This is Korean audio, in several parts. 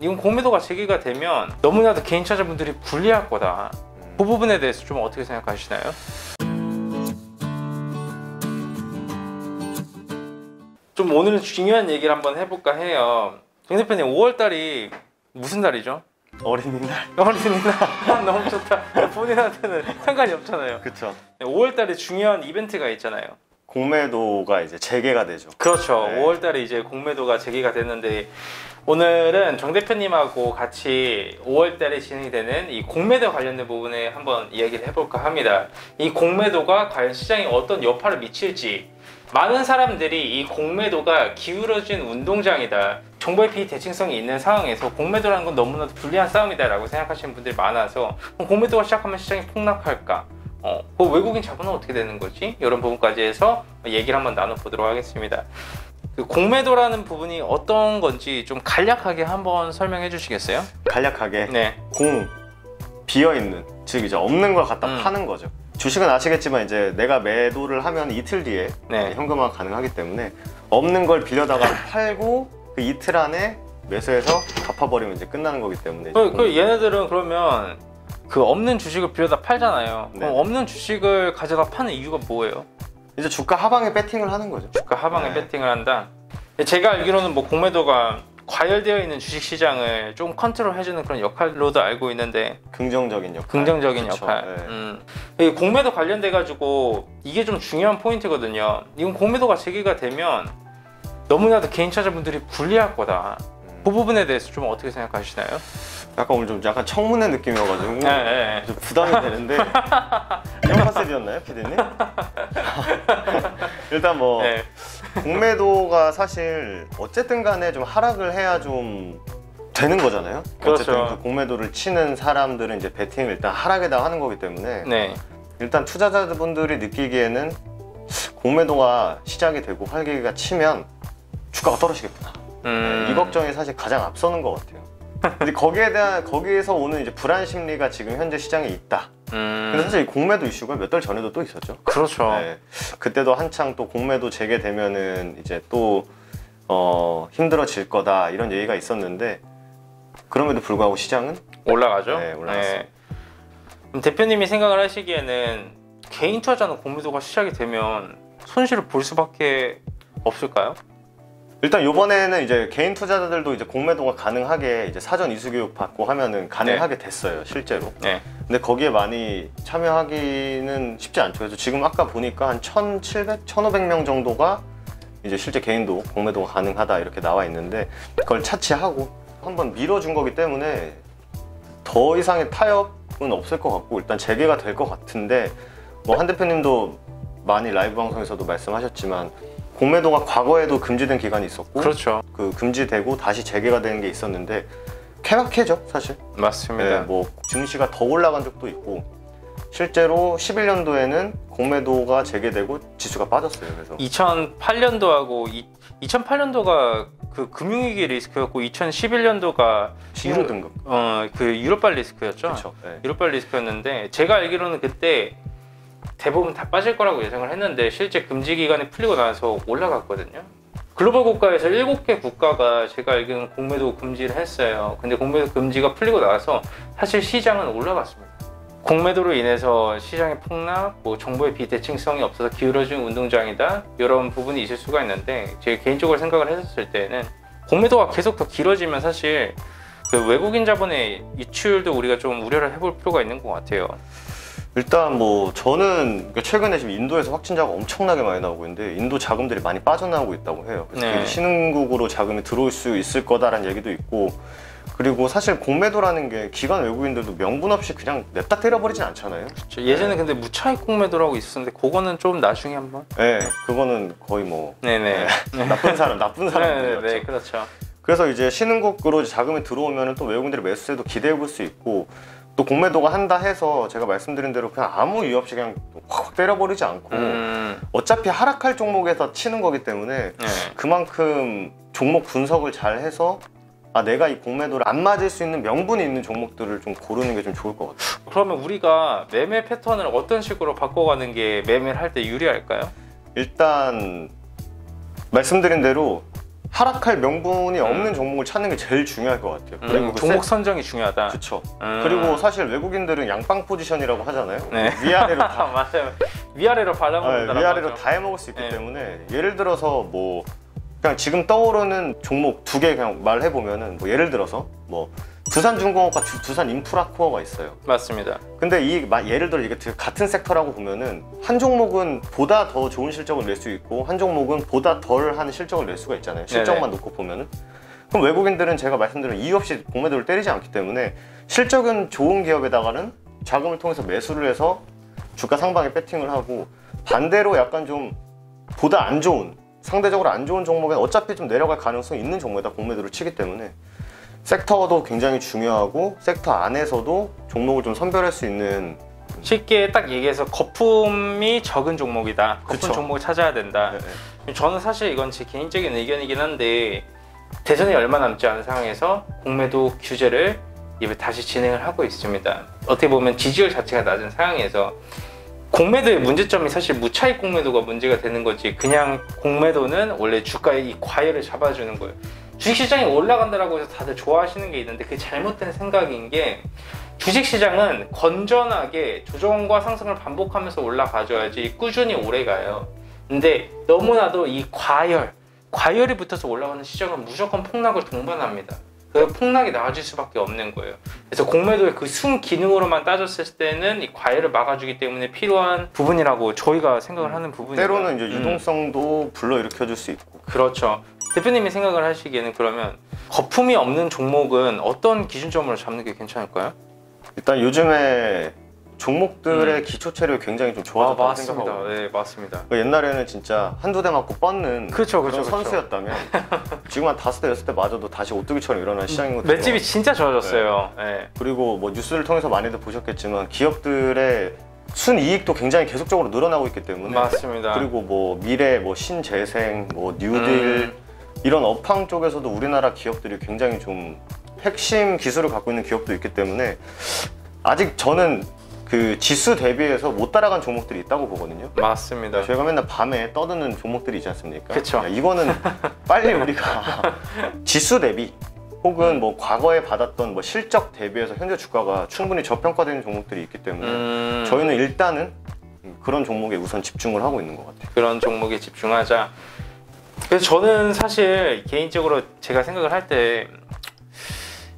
이건 공매도가 제기가 되면 너무나도 개인 투자자분들이 불리할 거다. 그 부분에 대해서 좀 어떻게 생각하시나요? 좀 오늘은 중요한 얘기를 한번 해볼까 해요. 정 대표님, 5월달이 무슨 달이죠? 어린이날. 어린이날. 너무 좋다. 본인한테는 상관이 없잖아요. 그쵸. 5월달에 중요한 이벤트가 있잖아요. 공매도가 이제 재개가 되죠. 그렇죠. 네. 5월달에 이제 공매도가 재개가 됐는데, 오늘은 정 대표님하고 같이 5월달에 진행이 되는 이 공매도 관련된 부분에 한번 이야기를 해볼까 합니다. 이 공매도가 과연 시장에 어떤 여파를 미칠지, 많은 사람들이 이 공매도가 기울어진 운동장이다, 정보의 비대칭성이 있는 상황에서 공매도라는 건 너무나도 불리한 싸움이다 라고 생각하시는 분들이 많아서, 공매도가 시작하면 시장이 폭락할까? 그 외국인 자본은 어떻게 되는 거지? 이런 부분까지 해서 얘기를 한번 나눠보도록 하겠습니다. 그 공매도라는 부분이 어떤 건지 좀 간략하게 한번 설명해 주시겠어요? 간략하게. 네. 비어있는, 즉 이제 없는 걸 갖다 파는 거죠. 주식은 아시겠지만 이제 내가 매도를 하면 이틀 뒤에 네. 현금화가 가능하기 때문에 없는 걸 빌려다가 팔고 그 이틀 안에 매수해서 갚아버리면 이제 끝나는 거기 때문에 얘네들은 그러면 그 없는 주식을 빌려다 팔잖아요. 네. 그럼 없는 주식을 가져다 파는 이유가 뭐예요? 이제 주가 하방에 배팅을 하는 거죠. 주가 하방에 네. 배팅을 한다. 제가 알기로는 뭐 공매도가 과열되어 있는 주식 시장을 좀 컨트롤 해주는 그런 역할로도 알고 있는데, 긍정적인 역할. 긍정적인 그쵸, 역할. 네. 이 공매도 관련돼 가지고 이게 좀 중요한 포인트거든요. 이건 공매도가 제기가 되면 너무나도 개인 투자자분들이 불리할 거다. 그 부분에 대해서 좀 어떻게 생각하시나요? 약간 오늘 좀 약간 청문회 느낌이어가지고 네. 좀 부담이 되는데 이런 컨셉이었나요, 피디님? 일단 뭐 네. 공매도가 사실 어쨌든 간에 좀 하락을 해야 좀 되는 거잖아요. 그렇죠. 어쨌든 그 공매도를 치는 사람들은 이제 베팅을 일단 하락에다 하는 거기 때문에 네. 일단 투자자분들이 느끼기에는 공매도가 시작이 되고 활기가 치면 주가가 떨어지겠구나. 이 걱정이 사실 가장 앞서는 것 같아요. 근데 거기에서 오는 이제 불안 심리가 지금 현재 시장에 있다. 근데 사실 이 공매도 이슈가 몇 달 전에도 또 있었죠. 그렇죠. 네. 그때도 한창 또 공매도 재개되면은 이제 또 힘들어질 거다 이런 얘기가 있었는데, 그럼에도 불구하고 시장은 올라가죠. 네, 올라갔어요. 그럼 대표님이 생각을 하시기에는 개인 투자자는 공매도가 시작이 되면 손실을 볼 수밖에 없을까요? 일단 이번에는 이제 개인 투자자들도 이제 공매도가 가능하게 이제 사전 이수 교육 받고 하면은 가능하게 됐어요, 실제로. 네. 근데 거기에 많이 참여하기는 쉽지 않죠. 그래서 지금 아까 보니까 한 1,700, 1,500명 정도가 이제 실제 개인도 공매도가 가능하다 이렇게 나와 있는데, 그걸 차치하고 한번 밀어준 거기 때문에 더 이상의 타협은 없을 것 같고, 일단 재개가 될 것 같은데, 뭐 한 대표님도 많이 라이브 방송에서도 말씀하셨지만 공매도가 과거에도 금지된 기간이 있었고, 그렇죠. 그 금지되고 다시 재개가 되는 게 있었는데 케바케죠, 사실. 맞습니다. 네, 뭐 증시가 더 올라간 적도 있고, 실제로 11년도에는 공매도가 재개되고 지수가 빠졌어요. 그래서 2008년도하고 2008년도가 그 금융위기 리스크였고 2011년도가 신용 등급. 그 유럽발 리스크였죠. 그렇죠. 네. 유럽발 리스크였는데, 제가 알기로는 그때 대부분 다 빠질 거라고 예상을 했는데 실제 금지 기간이 풀리고 나서 올라갔거든요. 글로벌 국가에서 7개 국가가 제가 알기로는 공매도 금지를 했어요. 근데 공매도 금지가 풀리고 나서 사실 시장은 올라갔습니다. 공매도로 인해서 시장의 폭락, 뭐 정보의 비대칭성이 없어서 기울어진 운동장이다, 이런 부분이 있을 수가 있는데, 제가 개인적으로 생각을 했었을 때는 공매도가 계속 더 길어지면 사실 그 외국인 자본의 유출도 우리가 좀 우려를 해볼 필요가 있는 것 같아요. 일단 뭐 저는 최근에 지금 인도에서 확진자가 엄청나게 많이 나오고 있는데, 인도 자금들이 많이 빠져나오고 있다고 해요. 그래서 네. 신흥국으로 자금이 들어올 수 있을 거다라는 얘기도 있고, 그리고 사실 공매도라는 게 기관 외국인들도 명분 없이 그냥 냅다 때려버리진 않잖아요. 그렇죠. 예전에 근데 무차익 공매도라고 있었는데 그거는 좀 나중에 한번. 네, 그거는 거의 뭐 네네. 나쁜 사람들이었죠. 네, 그렇죠. 그래서 이제 신흥국으로 자금이 들어오면 또 외국인들의 매수세도 기대해 볼 수 있고, 또 공매도가 한다 해서 제가 말씀드린 대로 그냥 아무 이유 없이 그냥 확 때려버리지 않고 어차피 하락할 종목에서 치는 거기 때문에 그만큼 종목 분석을 잘 해서 내가 이 공매도를 안 맞을 수 있는 명분이 있는 종목들을 좀 고르는 게 좀 좋을 것 같아요. 그러면 우리가 매매 패턴을 어떤 식으로 바꿔가는 게 매매를 할 때 유리할까요? 일단 말씀드린 대로 하락할 명분이 없는 종목을 찾는 게 제일 중요할 것 같아요. 그리고 종목 선정이 중요하다. 그렇죠. 그리고 사실 외국인들은 양빵 포지션이라고 하잖아요. 네. 위아래로 다 맞아요. 위아래로 발라먹는다. 위아래로 다 해먹을 수 있기 때문에 예를 들어서 뭐 그냥 지금 떠오르는 종목 2개 그냥 말해보면은 뭐 예를 들어서 뭐 두산중공업과 두산인프라코어가 있어요. 맞습니다. 근데 예를 들어 이게 같은 섹터라고 보면은 한 종목은 보다 더 좋은 실적을 낼 수 있고 한 종목은 보다 덜한 실적을 낼 수가 있잖아요. 실적만 놓고 보면은. 그럼 외국인들은 제가 말씀드린 이유 없이 공매도를 때리지 않기 때문에 실적은 좋은 기업에다가는 자금을 통해서 매수를 해서 주가 상방에 배팅을 하고, 반대로 약간 좀 보다 안 좋은, 상대적으로 안 좋은 종목에 어차피 좀 내려갈 가능성이 있는 종목에다 공매도를 치기 때문에 섹터도 굉장히 중요하고 섹터 안에서도 종목을 좀 선별할 수 있는, 쉽게 딱 얘기해서 거품이 적은 종목이다. 거품 그쵸. 종목을 찾아야 된다. 네. 저는 사실 이건 제 개인적인 의견이긴 한데, 대선이 얼마 남지 않은 상황에서 공매도 규제를 이제 다시 진행을 하고 있습니다. 어떻게 보면 지지율 자체가 낮은 상황에서 공매도의 문제점이 사실 무차익 공매도가 문제가 되는 거지, 그냥 공매도는 원래 주가의 이 과열을 잡아주는 거예요. 주식시장이 올라간다라고 해서 다들 좋아하시는 게 있는데 그게 잘못된 생각인 게, 주식시장은 건전하게 조정과 상승을 반복하면서 올라가줘야지 꾸준히 오래 가요. 근데 너무나도 이 과열이 붙어서 올라가는 시장은 무조건 폭락을 동반합니다. 그 폭락이 나아질 수밖에 없는 거예요. 그래서 공매도의 그 순 기능으로만 따졌을 때는 이 과열을 막아주기 때문에 필요한 부분이라고 저희가 생각을 하는 부분이에요. 때로는 이제 유동성도 불러일으켜줄 수 있고. 그렇죠. 대표님이 생각을 하시기에는 그러면 거품이 없는 종목은 어떤 기준점으로 잡는 게 괜찮을까요? 일단 요즘에 종목들의 기초 체력이 굉장히 좀 좋아졌다고 맞습니다. 생각하고, 네, 맞습니다. 옛날에는 진짜 한두 대 맞고 뻗는 그런 선수였다면 지금 한 5대 6대 맞아도 다시 오뚜기처럼 일어나는 시장인 것 같아요. 맷집이 진짜 좋아졌어요. 네. 그리고 뭐 뉴스를 통해서 많이들 보셨겠지만 기업들의 순이익도 굉장히 계속적으로 늘어나고 있기 때문에, 맞습니다. 그리고 뭐 미래, 뭐 신재생, 뭐 뉴딜 이런 업황 쪽에서도 우리나라 기업들이 굉장히 좀 핵심 기술을 갖고 있는 기업도 있기 때문에 아직 저는 그 지수 대비해서 못 따라간 종목들이 있다고 보거든요. 맞습니다. 저희가 맨날 밤에 떠드는 종목들이 있지 않습니까? 그쵸. 이거는 빨리 우리가 지수 대비 혹은 뭐 과거에 받았던 뭐 실적 대비해서 현재 주가가 충분히 저평가되는 종목들이 있기 때문에 저희는 일단은 그런 종목에 우선 집중을 하고 있는 것 같아요. 그런 종목에 집중하자. 그래서 저는 사실 개인적으로 제가 생각을 할 때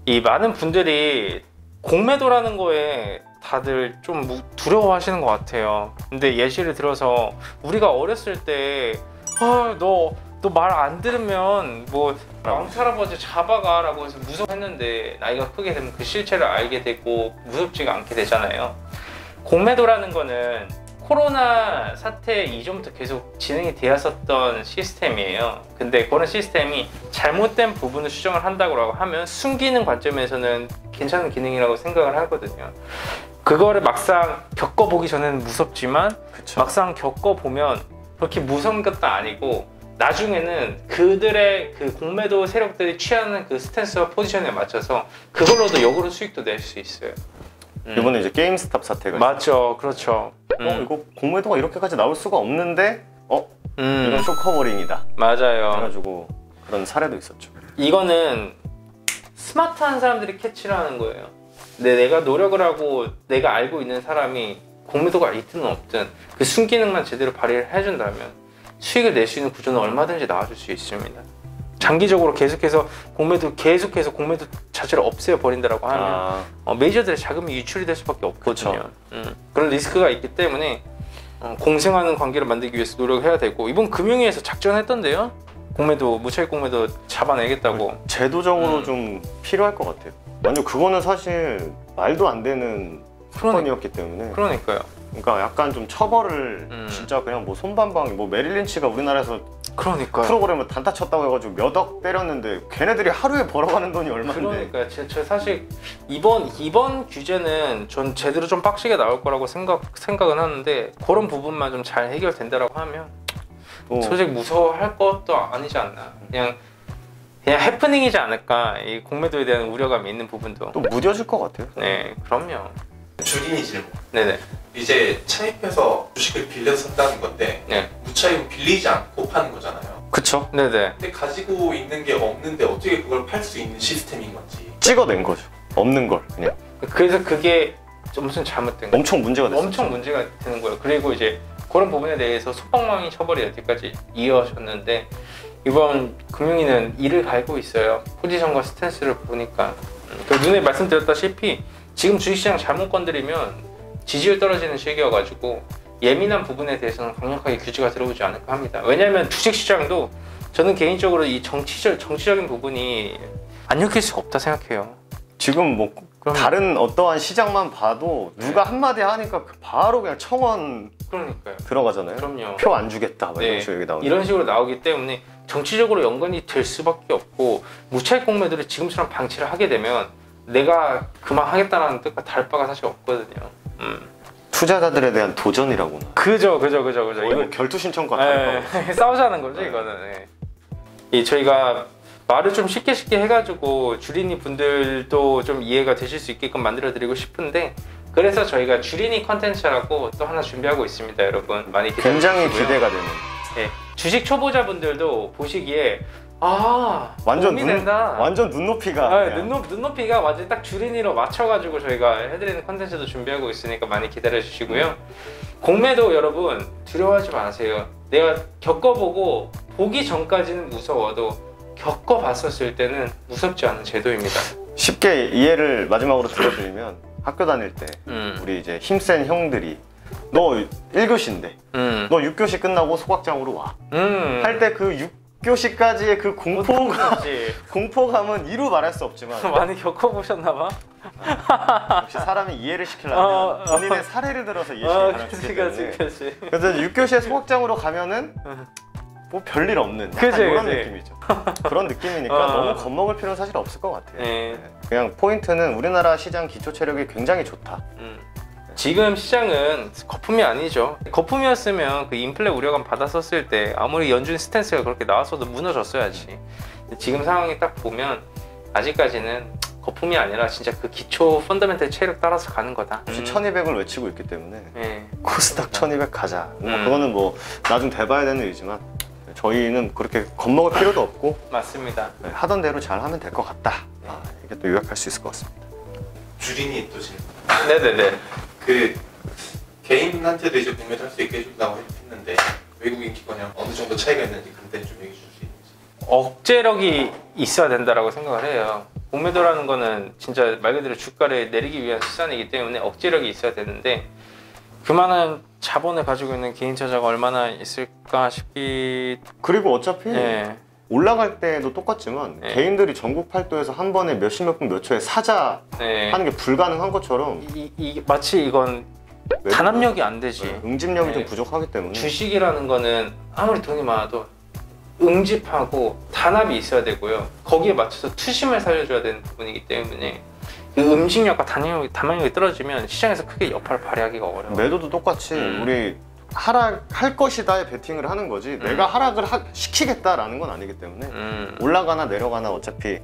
이 많은 분들이 공매도라는 거에 다들 좀 두려워하시는 것 같아요. 근데 예시를 들어서 우리가 어렸을 때 너 말 안 들으면 뭐 왕할아버지 잡아가 라고 해서 무서워했는데, 나이가 크게 되면 그 실체를 알게 되고 무섭지가 않게 되잖아요. 공매도라는 거는 코로나 사태 이전부터 계속 진행이 되었었던 시스템이에요. 근데 그런 시스템이 잘못된 부분을 수정을 한다고 하면 숨기는 관점에서는 괜찮은 기능이라고 생각을 하거든요. 그거를 막상 겪어보기 전에는 무섭지만, 그쵸. 막상 겪어보면 그렇게 무서운 것도 아니고, 나중에는 그들의 그 공매도 세력들이 취하는 그 스탠스와 포지션에 맞춰서 그걸로도 역으로 수익도 낼 수 있어요. 이번에 이제 게임스탑 사태가 맞죠, 그렇죠. 이거 공매도가 이렇게까지 나올 수가 없는데 이건 쇼커버링이다. 맞아요. 그래가지고 그런 사례도 있었죠. 이거는 스마트한 사람들이 캐치를 하는 거예요. 내가 노력을 하고 내가 알고 있는 사람이 공매도가 있든 없든 그 순기능만 제대로 발휘를 해준다면 수익을 낼 수 있는 구조는 얼마든지 나와줄 수 있습니다. 장기적으로 계속해서 공매도 자체를 없애버린다라고 하면 메이저들의 자금이 유출이 될 수밖에 없거든요. 그런 리스크가 있기 때문에 공생하는 관계를 만들기 위해서 노력을 해야 되고, 이번 금융위에서 작전했던데요. 공매도, 무차익 공매도 잡아내겠다고. 제도적으로 좀 필요할 것 같아요. 완전 그거는 사실 말도 안 되는 사건이었기 때문에. 그러니까요. 그러니까 약간 좀 처벌을 진짜 그냥 뭐 손반방, 뭐 메릴 린치가 우리나라에서 프로그램을 단타 쳤다고 해가지고 몇 억 때렸는데 걔네들이 하루에 벌어가는 돈이 얼마인데. 그러니까 저 사실 이번 규제는 전 제대로 좀 빡시게 나올 거라고 생각은 하는데, 그런 부분만 좀 잘 해결된다라고 하면 솔직히 무서워할 것도 아니지 않나. 그냥 해프닝이지 않을까. 이 공매도에 대한 우려감이 있는 부분도 또 무뎌질 것 같아요. 네, 그럼요. 줄임이 질문. 네네. 이제 차입해서 주식을 빌려서 산다는 건데, 네. 무차익은 빌리지 않고 파는 거잖아요. 그쵸? 네네. 근데 가지고 있는 게 없는데 어떻게 그걸 팔 수 있는 시스템인 건지. 찍어낸 거죠. 없는 걸 그냥. 그래서 그게 엄청 잘못된 거예요. 엄청 문제가 됐어요. 엄청 문제가 되는 거예요. 그리고 이제 그런 부분에 대해서 소방망이 처벌이 여태까지 이어졌는데 이번 금융위는 이를 갈고 있어요. 포지션과 스탠스를 보니까 그 눈에 말씀드렸다시피 지금 주식시장 잘못 건드리면 지지율 떨어지는 시기여가지고 예민한 부분에 대해서는 강력하게 규제가 들어오지 않을까 합니다. 왜냐하면 주식시장도 저는 개인적으로 이 정치적인 부분이 안 엮일 수가 없다 생각해요. 지금 뭐 그럼요. 다른 어떠한 시장만 봐도 누가 한마디 하니까 바로 그냥 청원 그러니까요. 들어가잖아요. 그럼요. 표 안 주겠다 막 이런 네, 식으로 얘기 나오죠. 이런 식으로 나오기 때문에 정치적으로 연관이 될 수밖에 없고 무차익 공매도를 지금처럼 방치를 하게 되면 내가 그만하겠다는 뜻과 다를 바가 사실 없거든요. 투자자들에 대한 도전이라고나. 그죠. 이거 결투 신청과 다를 거. 네, 싸우자는 거죠 이거는. 네. 이 저희가 말을 좀 쉽게 해가지고 주린이 분들도 좀 이해가 되실 수 있게끔 만들어드리고 싶은데 그래서 저희가 주린이 컨텐츠라고 또 하나 준비하고 있습니다, 여러분. 많이 기대해 굉장히 주시고요. 기대가 되는. 네, 주식 초보자분들도 보시기에 완전 도움이 된다. 완전 눈높이가. 그냥. 눈높이가 완전 딱 주린이로 맞춰가지고 저희가 해드리는 컨텐츠도 준비하고 있으니까 많이 기다려 주시고요. 공매도 여러분 두려워하지 마세요. 내가 겪어보고 보기 전까지는 무서워도 겪어봤었을 때는 무섭지 않은 제도입니다. 쉽게 이해를 마지막으로 들어드리면 학교 다닐 때 음. 우리 이제 힘센 형들이 너 1교시인데 너 6교시 끝나고 소각장으로 와. 할 때 그 6교시까지의 그 공포감은 이루 말할 수 없지만 많이 겪어보셨나봐. 역시 사람이 이해를 시키려면 본인의 사례를 들어서 이해시키기 바랍니다. 그치. 그래서 6교시에 소각장으로 가면은 뭐 별일 없는 약간 그치, 이런 그치. 느낌이죠. 그런 느낌이니까 너무 겁먹을 필요는 사실 없을 것 같아요. 네. 그냥 포인트는 우리나라 시장 기초 체력이 굉장히 좋다. 지금 시장은 거품이 아니죠. 거품이었으면 그 인플레 우려감 받았었을 때 아무리 연준 스탠스가 그렇게 나왔어도 무너졌어야지. 지금 상황이 딱 보면 아직까지는 거품이 아니라 진짜 그 기초 펀더멘탈 체력 따라서 가는 거다. 혹시 1200을 외치고 있기 때문에 네. 코스닥 1200 가자. 그거는 뭐 나중 돼봐야 되는 일이지만 저희는 그렇게 겁먹을 필요도 없고 맞습니다. 하던 대로 잘 하면 될 것 같다. 이게 또 요약할 수 있을 것 같습니다. 주린이 또 질문. 네네네. 그 개인한테도 이제 공매도 할 수 있게 해준다고 했는데 외국인 기관이랑 어느 정도 차이가 있는지 그런 데는 좀 얘기해 줄 수 있는지. 억제력이 있어야 된다라고 생각을 해요. 공매도라는 거는 진짜 말 그대로 주가를 내리기 위한 수단이기 때문에 억제력이 있어야 되는데 그만한 자본을 가지고 있는 개인 투자자가 얼마나 있을까 싶기. 그리고 어차피 네. 올라갈 때도 똑같지만 네. 개인들이 전국 팔도에서 한 번에 몇십 분 몇 초에 사자 네. 하는 게 불가능한 것처럼 마치 이건 단합력이 안 되지. 응집력이 네. 좀 부족하기 때문에 주식이라는 거는 아무리 돈이 많아도 응집하고 단합이 있어야 되고요. 거기에 맞춰서 투심을 살려줘야 되는 부분이기 때문에 그 음식력과 단합력이 떨어지면 시장에서 크게 여파를 발휘하기가 어려워요. 매도도 똑같이 우리 하락할 것이다에 베팅을 하는 거지 내가 하락을 시키겠다라는 건 아니기 때문에 올라가나 내려가나 어차피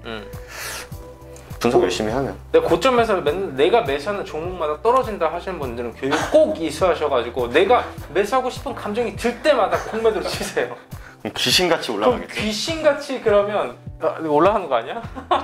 분석 열심히 하면 내가 고점에서 내가 매수하는 종목마다 떨어진다 하시는 분들은 꼭 이수하셔가지고 내가 매수하고 싶은 감정이 들 때마다 공매도를 치세요. 귀신같이 그럼 올라가겠죠. 귀신같이 그러면 올라가는 거 아니야?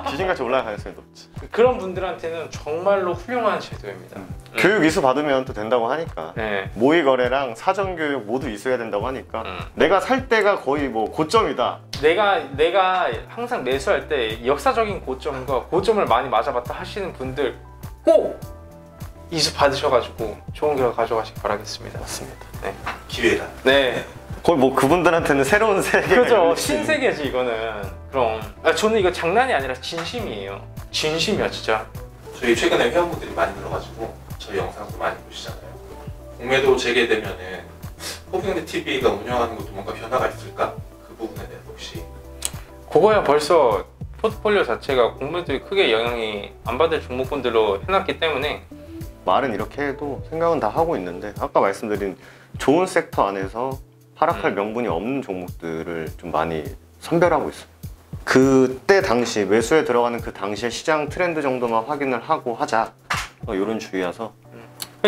귀신같이 올라갈 가능성이 높지. 그런 분들한테는 정말로 훌륭한 제도입니다. 교육 이수 받으면 또 된다고 하니까 네. 모의 거래랑 사전 교육 모두 이수해야 된다고 하니까 내가 살 때가 거의 뭐 고점이다. 내가 항상 매수할 때 역사적인 고점과 고점을 많이 맞아봤다 하시는 분들 꼭 이수 받으셔가지고 좋은 결과 가져가시기 바라겠습니다. 맞습니다. 네. 기회다. 네. 거의 뭐 그분들한테는 새로운 세계가 그죠. 열릴 수 있는. 신세계지 이거는. 그럼 저는 이거 장난이 아니라 진심이에요. 진심이야 진짜. 저희 최근에 회원분들이 많이 늘어가지고 저희 영상도 많이 보시잖아요. 공매도 재개되면은 호빙드 TV가 운영하는 것도 뭔가 변화가 있을까? 그 부분에 대해서 혹시. 그거야 벌써 포트폴리오 자체가 공매도에 크게 영향이 안 받을 종목군들로 해놨기 때문에 말은 이렇게 해도 생각은 다 하고 있는데 아까 말씀드린 좋은 섹터 안에서 하락할 명분이 없는 종목들을 좀 많이 선별하고 있어요. 그때 당시 매수에 들어가는 그 당시의 시장 트렌드 정도만 확인을 하고 하자 이런 주의여서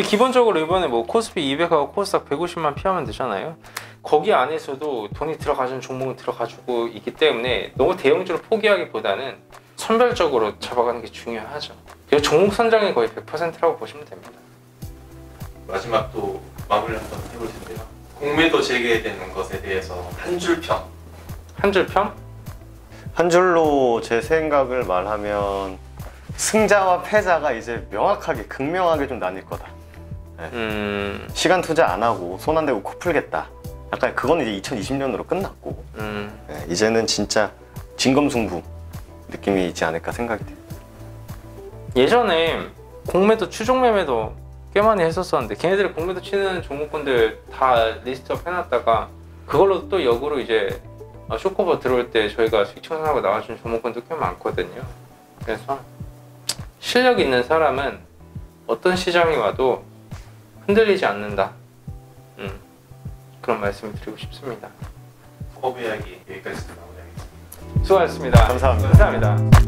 기본적으로 이번에 뭐 코스피 200하고 코스닥 150만 피하면 되잖아요. 거기 안에서도 돈이 들어가는 종목은 들어가지고 있기 때문에 너무 대형주를 포기하기보다는 선별적으로 잡아가는 게 중요하죠. 이 종목 선정이 거의 100%라고 보시면 됩니다. 마지막 또 마무리를 한번 해볼 텐데요. 공매도 재개되는 것에 대해서 한 줄 평. 한 줄 평? 한 줄로 제 생각을 말하면 승자와 패자가 이제 명확하게 극명하게 좀 나뉠 거다. 시간 투자 안 하고 손 안 대고 코 풀겠다. 약간 그건 이제 2020년으로 끝났고 네, 이제는 진짜 진검승부 느낌이 있지 않을까 생각이 돼요. 예전에 공매도 추종 매매도 꽤 많이 했었었는데 걔네들이 공매도 치는 종목군들 다 리스트업 해놨다가 그걸로 또 역으로 이제 쇼커버 들어올 때 저희가 수익 청산하고 나와준 종목군도 꽤 많거든요. 그래서 실력 있는 사람은 어떤 시장이 와도 흔들리지 않는다. 그런 말씀을 드리고 싶습니다. 코업 이야기 여기까지 마무리하겠습니다. 수고하셨습니다. 감사합니다. 감사합니다.